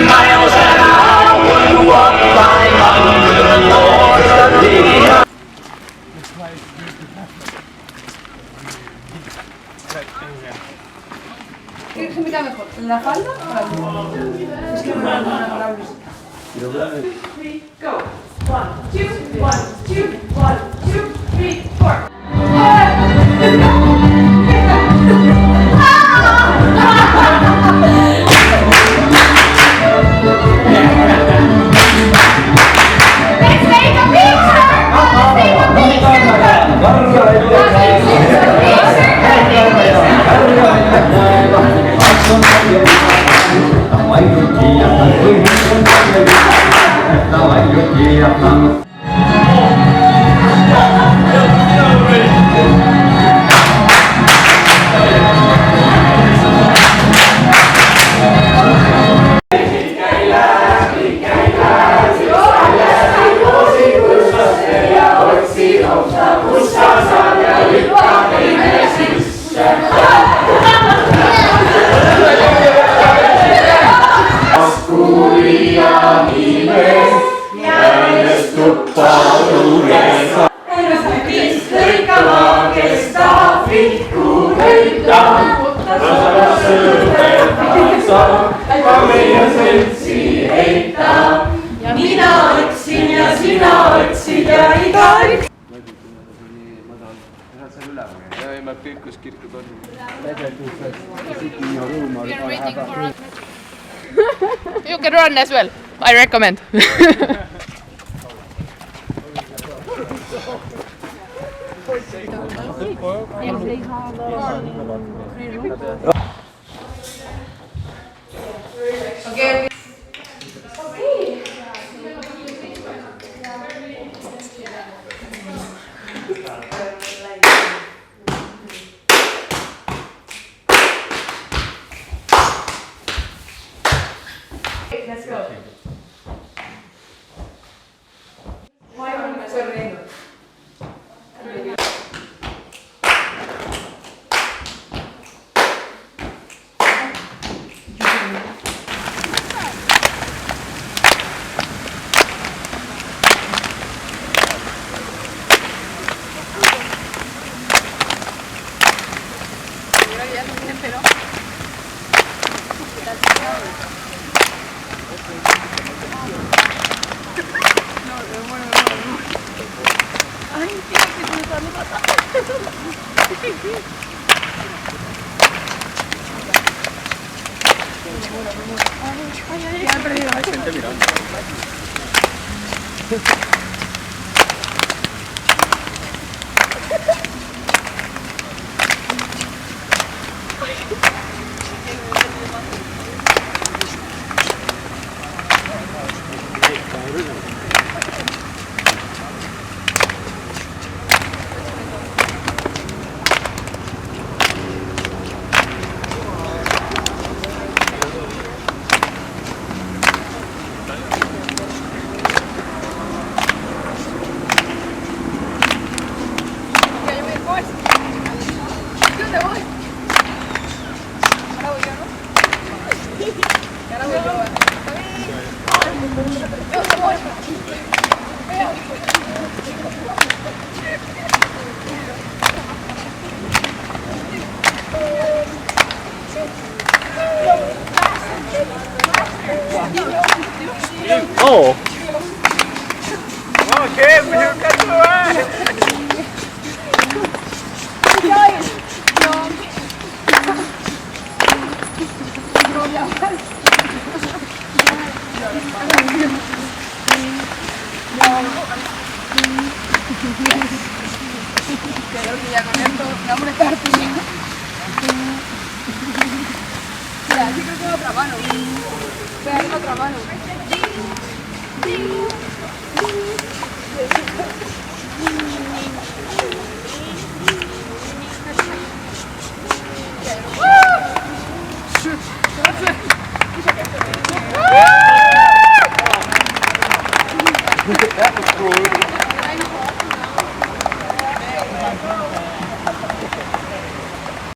miles an hour, walk 500 more. ¿Qué se mira mejor? ¿En la falda o la luz? Es que me da una blusita. Go. 1, 2, 1, 2, 1, 2, 3, 4. You can run as well. I recommend. Okay. Let's go. Oh! Okay, we're going to Creo que ya con esto vamos a estar pidiendo. Mira, yo creo que es otra mano. Espera, es otra mano.